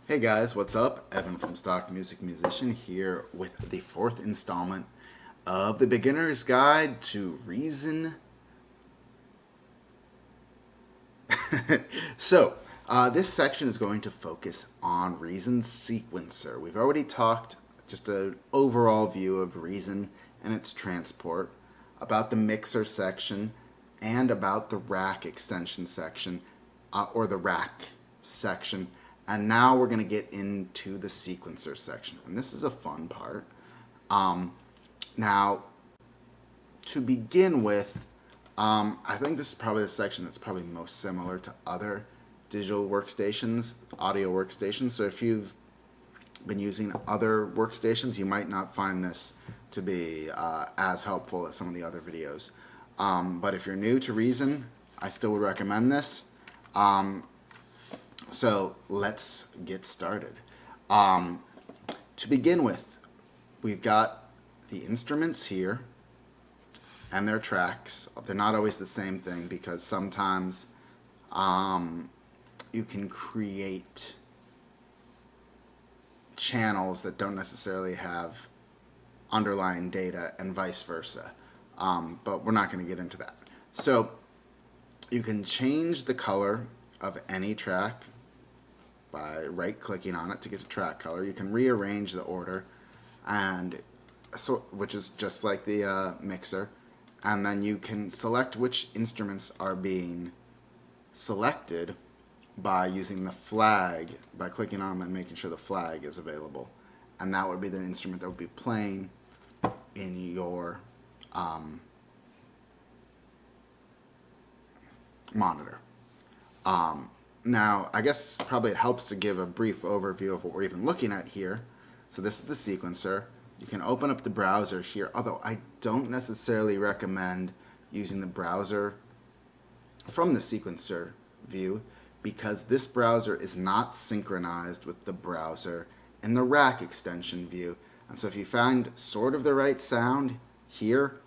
Hey guys, what's up? Evan from Stock Music Musician here with the fourth installment of the Beginner's Guide to Reason. This section is going to focus on Reason Sequencer. We've already talked just an overall view of Reason and its transport, about the mixer section, and about the rack extension section, or the rack section. And now we're going to get into the sequencer section. And this is a fun part. Now, to begin with, I think this is probably the section that's probably most similar to other digital workstations, audio workstations. So if you've been using other workstations, you might not find this to be as helpful as some of the other videos. But if you're new to Reason, I still would recommend this. So let's get started. To begin with, we've got the instruments here and their tracks. They're not always the same thing because sometimes you can create channels that don't necessarily have underlying data and vice versa. But we're not going to get into that. So you can change the color of any track by right-clicking on it to get the track color. You can rearrange the order, and which is just like the mixer, and then you can select which instruments are being selected by using the flag, by clicking on them and making sure the flag is available, and that would be the instrument that would be playing in your monitor. Now, I guess probably it helps to give a brief overview of what we're even looking at here. So this is the sequencer. You can open up the browser here, although I don't necessarily recommend using the browser from the sequencer view because this browser is not synchronized with the browser in the rack extension view. And so if you find sort of the right sound here,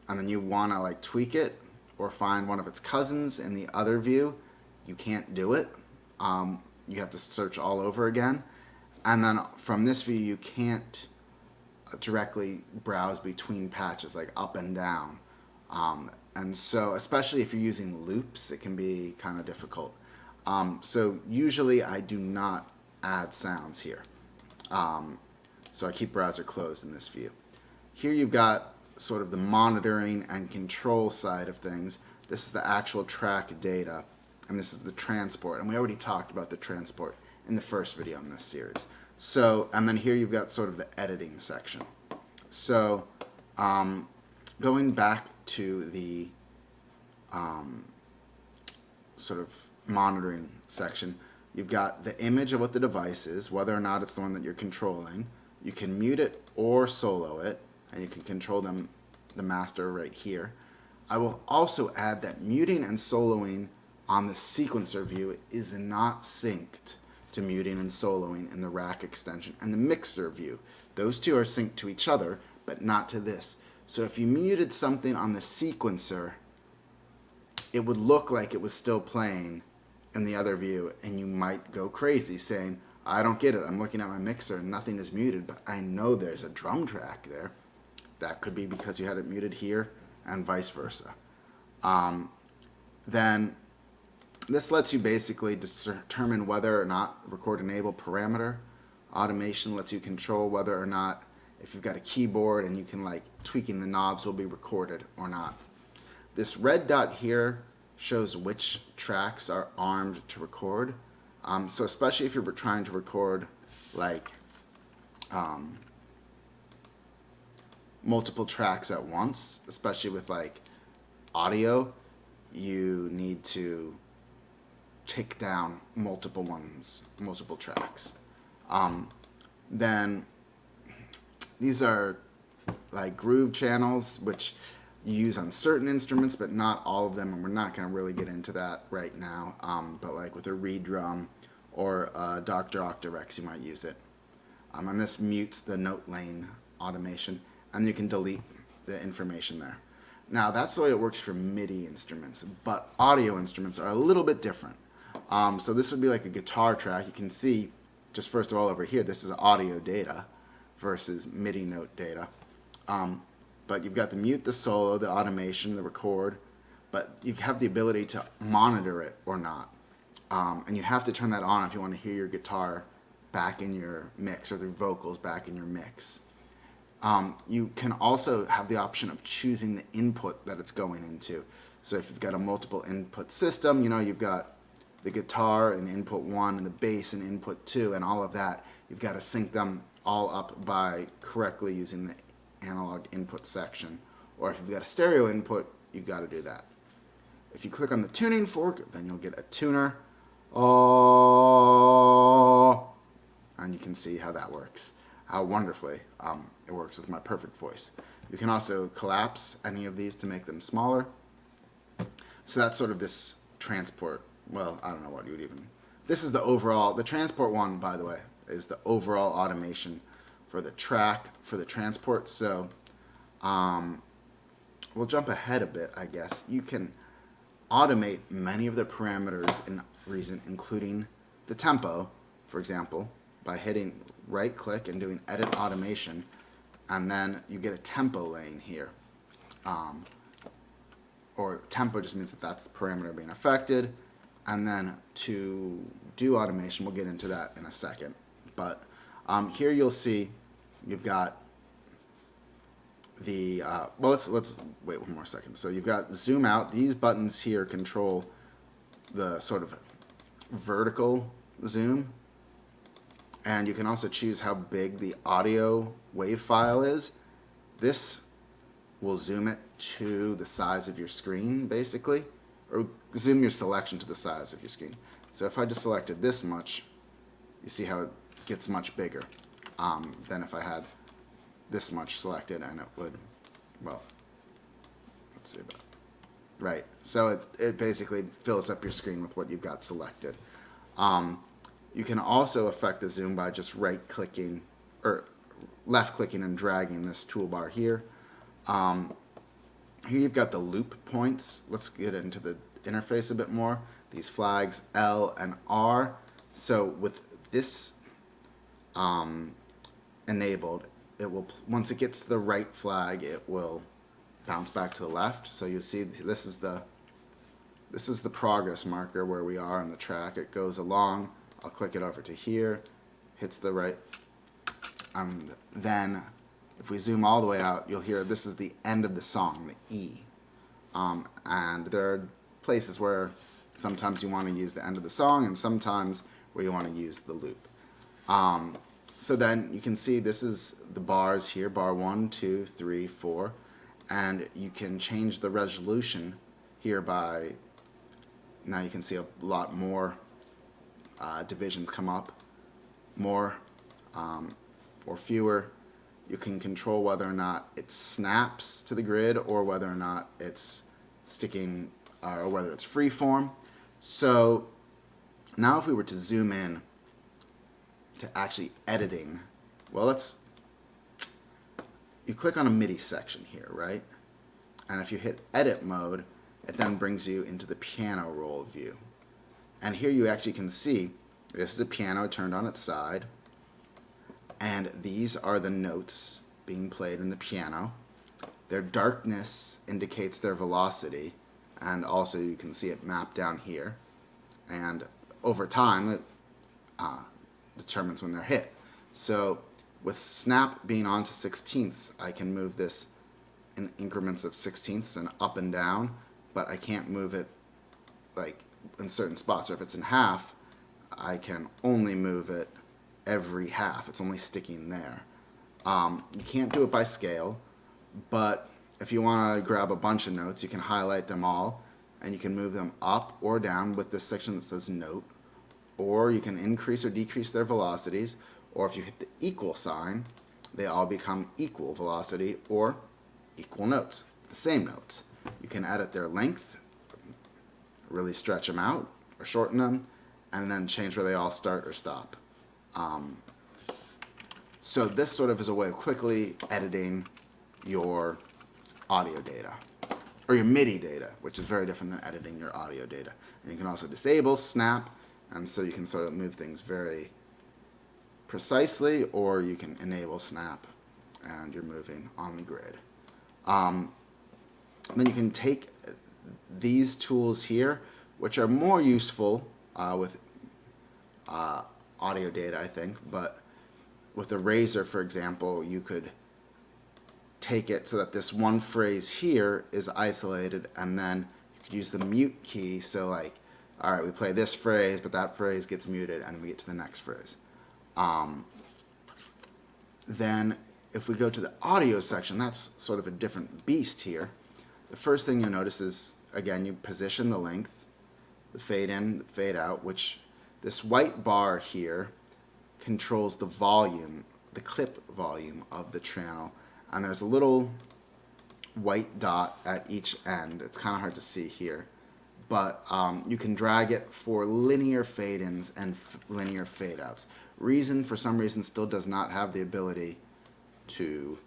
and then you want to like tweak it or find one of its cousins in the other view, you can't do it. You have to search all over again. And then from this view, you can't directly browse between patches, like up and down. And so, especially if you're using loops, it can be kind of difficult. So usually I do not add sounds here. So I keep browser closed in this view. Here you've got sort of the monitoring and control side of things. This is the actual track data. And this is the transport, and we already talked about the transport in the first video in this series. So, and then here you've got sort of the editing section. So, going back to the sort of monitoring section, you've got the image of what the device is, whether or not it's the one that you're controlling. You can mute it or solo it, and you can control them, the master right here. I will also add that muting and soloing on the sequencer view is not synced to muting and soloing in the rack extension and the mixer view. Those two are synced to each other, but not to this. So if you muted something on the sequencer, it would look like it was still playing in the other view, and you might go crazy saying, I don't get it. I'm looking at my mixer and nothing is muted, but I know there's a drum track there. That could be because you had it muted here and vice versa. Then this lets you basically determine whether or not record enable parameter. Automation lets you control whether or not, if you've got a keyboard and you can like tweaking the knobs, will be recorded or not. This red dot here shows which tracks are armed to record. So especially if you're trying to record like multiple tracks at once, especially with like audio, you need to take down multiple ones, multiple tracks. Then these are like groove channels, which you use on certain instruments, but not all of them, and we're not going to really get into that right now. But like with a reed drum or a Dr. Octarex, you might use it. And this mutes the note lane automation, and you can delete the information there. Now, that's the way it works for MIDI instruments, but audio instruments are a little bit different. So this would be like a guitar track. You can see just first of all over here, this is audio data versus MIDI note data. But you've got the mute, the solo, the automation, the record, but you have the ability to monitor it or not. And you have to turn that on if you want to hear your guitar back in your mix or the vocals back in your mix. You can also have the option of choosing the input that it's going into. So if you've got a multiple input system, you've got the guitar in input 1 and the bass in input 2 and all of that. You've got to sync them all up by correctly using the analog input section. Or if you've got a stereo input, you've got to do that. If you click on the tuning fork, then you'll get a tuner. Oh, and you can see how that works, how wonderfully it works with my perfect voice. You can also collapse any of these to make them smaller. So that's sort of this transport. Well, I don't know what you would even. This is the overall. The transport one, by the way, is the overall automation for the track for the transport. So we'll jump ahead a bit, I guess. You can automate many of the parameters in Reason, including the tempo, for example, by hitting right click and doing edit automation, and then you get a tempo lane here. Or tempo just means that that's the parameter being affected. And then to do automation, we'll get into that in a second. But here you'll see you've got the, well, let's wait one more second. So you've got zoom out. These buttons here control the sort of vertical zoom. And you can also choose how big the audio wave file is. This will zoom it to the size of your screen, basically, or zoom your selection to the size of your screen. So if I just selected this much, you see how it gets much bigger than if I had this much selected, and it would, well, let's see about, right. So it basically fills up your screen with what you've got selected. You can also affect the zoom by just right-clicking or left-clicking and dragging this toolbar here. Here you've got the loop points. Let's get into the interface a bit more. These flags L and R. So with this enabled, it will, once it gets to the right flag, it will bounce back to the left. So you see this is the progress marker where we are on the track. It goes along. I'll click it over to here, hits the right, and then if we zoom all the way out, you'll hear this is the end of the song, the E. And there are places where sometimes you want to use the end of the song and sometimes where you want to use the loop. So then you can see this is the bars here, bar 1, 2, 3, 4, and you can change the resolution here by, now you can see a lot more divisions come up, more or fewer. You can control whether or not it snaps to the grid or whether or not it's sticking or whether it's freeform. So now if we were to zoom in to actually editing, well, you click on a MIDI section here, right? And if you hit edit mode, it then brings you into the piano roll view. And here you actually can see this is a piano turned on its side, and these are the notes being played in the piano. Their darkness indicates their velocity, and also you can see it mapped down here. And over time, it determines when they're hit. So with snap being on to sixteenths, I can move this in increments of sixteenths and up and down, but I can't move it like in certain spots. Or if it's in half, I can only move it every half. It's only sticking there. You can't do it by scale, but if you want to grab a bunch of notes, you can highlight them all, and you can move them up or down with this section that says note, or you can increase or decrease their velocities, or if you hit the equal sign, they all become equal velocity or equal notes, the same notes. You can edit their length, really stretch them out or shorten them, and then change where they all start or stop. So this sort of is a way of quickly editing your audio data, or your MIDI data, which is very different than editing your audio data. And you can also disable snap, and so you can sort of move things very precisely, or you can enable snap and you're moving on the grid. Then you can take these tools here, which are more useful with audio data, I think, but with a razor, for example, you could take it so that this one phrase here is isolated, and then you could use the mute key. So like, all right, we play this phrase, but that phrase gets muted, and then we get to the next phrase. Then if we go to the audio section, that's sort of a different beast here. The first thing you'll notice is, again, you position the length, the fade in, the fade out, which this white bar here controls the volume, the clip volume of the channel. And there's a little white dot at each end. It's kind of hard to see here. But you can drag it for linear fade-ins and linear fade-outs. Reason, for some reason, still does not have the ability to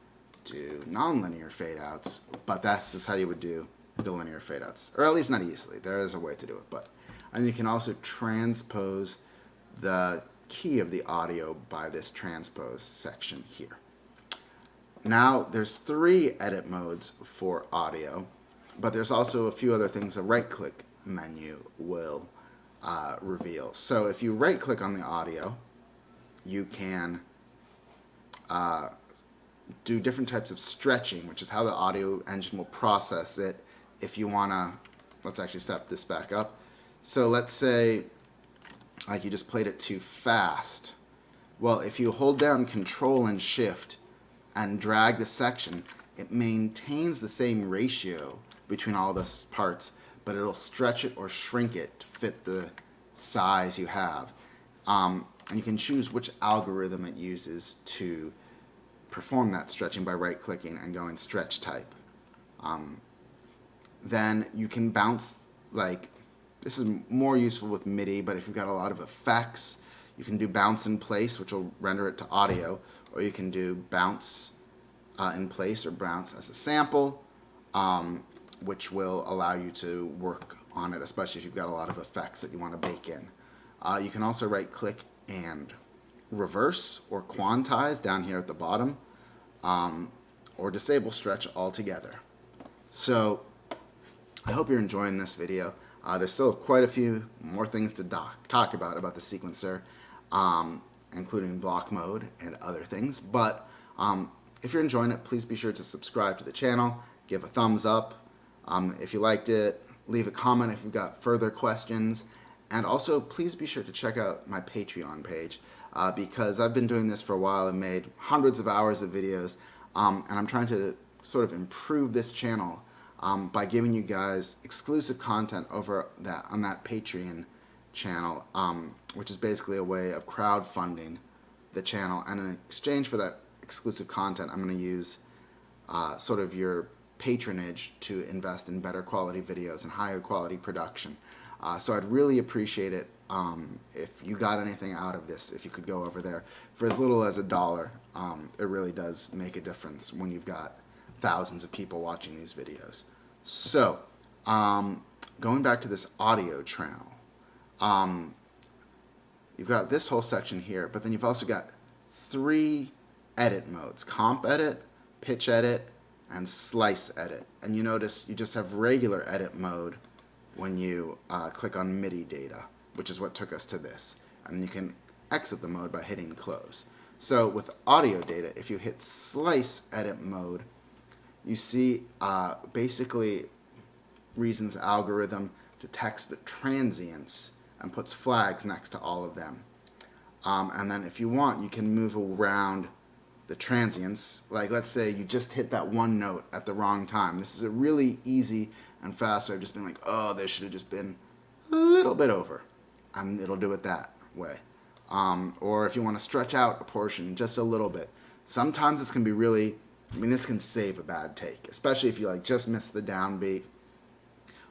do non-linear fade-outs, but that's just how you would do the linear fade-outs. Or at least not easily. There is a way to do it. And you can also transpose the key of the audio by this transpose section here. Now, there's 3 edit modes for audio, but there's also a few other things a right-click menu will reveal. So if you right-click on the audio, you can do different types of stretching, which is how the audio engine will process it. If you want to, let's actually step this back up. So let's say like you just played it too fast. Well, if you hold down Control and Shift and drag the section, it maintains the same ratio between all the parts, but it'll stretch it or shrink it to fit the size you have. And you can choose which algorithm it uses to perform that stretching by right-clicking and going Stretch Type. Then you can bounce, like, this is more useful with MIDI, but if you've got a lot of effects, you can do bounce in place, which will render it to audio, or you can do bounce in place or bounce as a sample, which will allow you to work on it, especially if you've got a lot of effects that you want to bake in. You can also right-click and reverse or quantize down here at the bottom, or disable stretch altogether. So I hope you're enjoying this video. There's still quite a few more things to talk about the sequencer, including block mode and other things. But if you're enjoying it, please be sure to subscribe to the channel, give a thumbs up if you liked it, leave a comment if you've got further questions, and also please be sure to check out my Patreon page because I've been doing this for a while and made hundreds of hours of videos, and I'm trying to sort of improve this channel by giving you guys exclusive content over on that Patreon channel, which is basically a way of crowdfunding the channel. And in exchange for that exclusive content, I'm going to use sort of your patronage to invest in better quality videos and higher quality production. So I'd really appreciate it if you got anything out of this, if you could go over there. For as little as $1, it really does make a difference when you've got thousands of people watching these videos. So, going back to this audio channel, you've got this whole section here, but then you've also got 3 edit modes: comp edit, pitch edit, and slice edit. And you notice you just have regular edit mode when you click on MIDI data, which is what took us to this. And you can exit the mode by hitting close. So with audio data, if you hit slice edit mode, you see basically Reason's algorithm detects the transients and puts flags next to all of them. And then if you want, you can move around the transients. Like, let's say you just hit that one note at the wrong time. This is a really easy and fast way of just being like, oh, this should have just been a little bit over. And it'll do it that way. Or if you want to stretch out a portion just a little bit. Sometimes this can be really, this can save a bad take, especially if you like just miss the downbeat,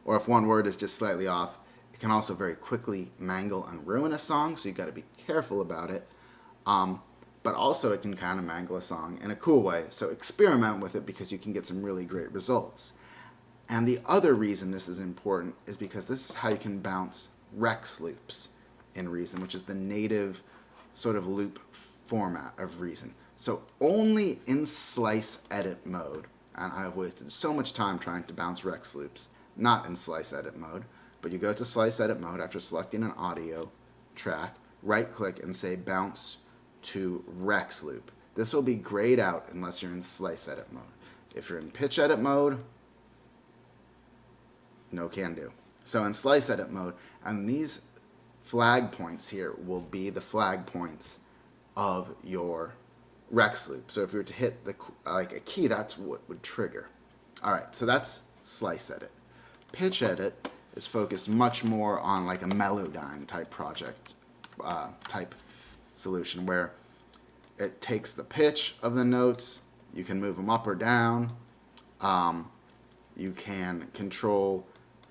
or if one word is just slightly off. It can also very quickly mangle and ruin a song, so you've got to be careful about it. But also it can kind of mangle a song in a cool way, so experiment with it because you can get some really great results. And the other reason this is important is because this is how you can bounce Rex loops in Reason, which is the native sort of loop format of Reason. So only in slice edit mode, and I've wasted so much time trying to bounce Rex loops, not in slice edit mode, but you go to slice edit mode after selecting an audio track, right click and say bounce to Rex loop. This will be grayed out unless you're in slice edit mode. If you're in pitch edit mode, no can do. So in slice edit mode, and these flag points here will be the flag points of your Rex loop. So if you were to hit like a key, that's what would trigger. All right, so that's slice edit. Pitch edit is focused much more on like a Melodyne type project, type solution, where it takes the pitch of the notes, you can move them up or down, you can control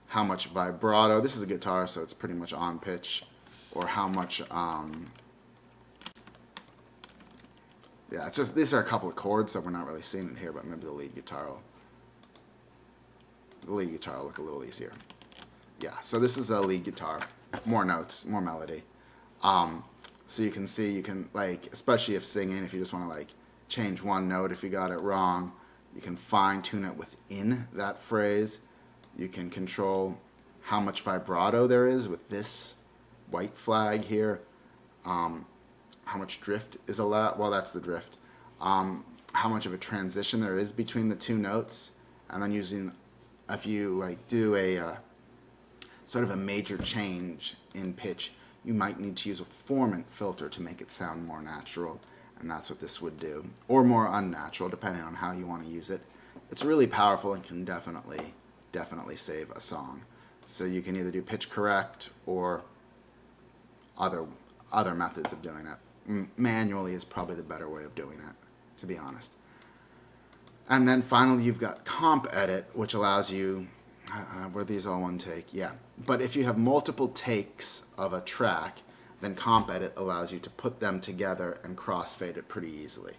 how much vibrato, this is a guitar so it's pretty much on pitch, or how much, yeah, it's just, these are a couple of chords, so we're not really seeing it here, but maybe the lead guitar will look a little easier. Yeah, so this is a lead guitar, more notes, more melody. So you can see, you can, like, especially if singing, if you just want to like change one note if you got it wrong, you can fine tune it within that phrase. You can control how much vibrato there is with this white flag here. How much drift is allowed, well that's the drift. How much of a transition there is between the two notes. And then using, if you like do a sort of a major change in pitch, you might need to use a formant filter to make it sound more natural, and that's what this would do, or more unnatural, depending on how you want to use it. It's really powerful and can definitely save a song. So you can either do pitch correct or other methods of doing it. Manually is probably the better way of doing it, to be honest. And then finally, you've got comp edit, which allows you, were these all one take? Yeah. But if you have multiple takes of a track, then comp edit allows you to put them together and crossfade it pretty easily.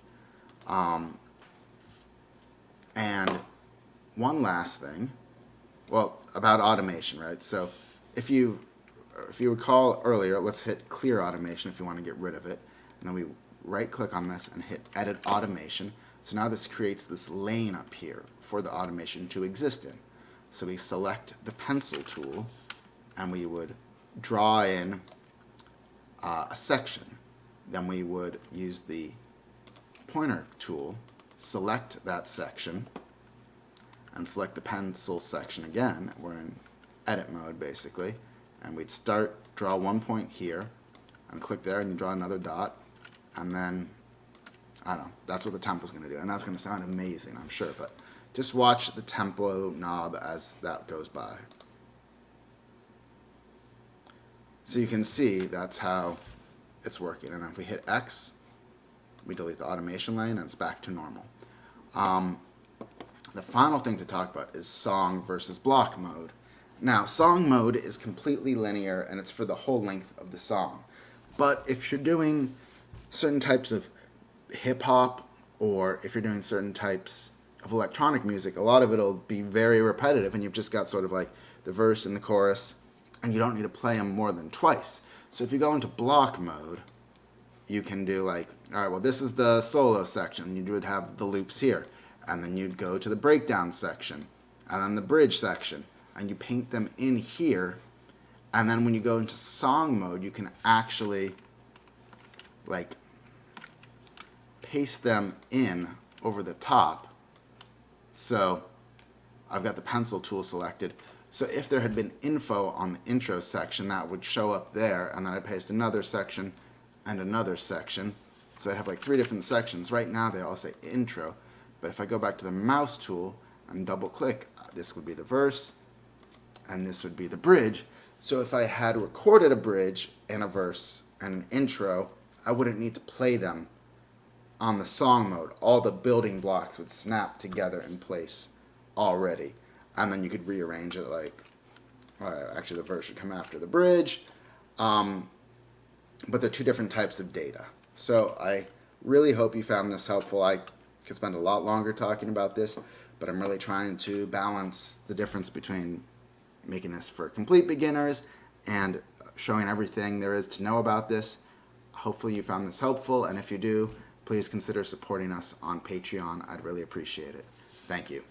And one last thing, well, about automation, right? So if you recall earlier, let's hit clear automation if you want to get rid of it. And then we right click on this and hit edit automation. So now this creates this lane up here for the automation to exist in. So we select the pencil tool and we would draw in a section. Then we would use the pointer tool, select that section, and select the pencil section again. We're in edit mode basically. And we'd draw one point here, and click there and you draw another dot. And then, I don't know, that's what the tempo's going to do. And that's going to sound amazing, I'm sure. But just watch the tempo knob as that goes by. So you can see that's how it's working. And then if we hit X, we delete the automation lane and it's back to normal. The final thing to talk about is song versus block mode. Now, song mode is completely linear and it's for the whole length of the song. But if you're doing certain types of hip-hop, or if you're doing certain types of electronic music, a lot of it will be very repetitive and you've just got sort of like the verse and the chorus, and you don't need to play them more than twice. So if you go into block mode, you can do like, all right, well, this is the solo section. You would have the loops here. And then you'd go to the breakdown section, and then the bridge section, and you paint them in here. And then when you go into song mode, you can actually like paste them in over the top. So I've got the pencil tool selected. So if there had been info on the intro section, that would show up there, and then I'd paste another section and another section. So I'd have like 3 different sections. Right now they all say intro, but if I go back to the mouse tool and double click, this would be the verse and this would be the bridge. So if I had recorded a bridge and a verse and an intro, I wouldn't need to play them on the song mode. All the building blocks would snap together in place already. And then you could rearrange it like, actually the verse should come after the bridge. But they're 2 different types of data. So I really hope you found this helpful. I could spend a lot longer talking about this, but I'm really trying to balance the difference between making this for complete beginners and showing everything there is to know about this. hopefully you found this helpful, and if you do, please consider supporting us on Patreon. I'd really appreciate it. Thank you.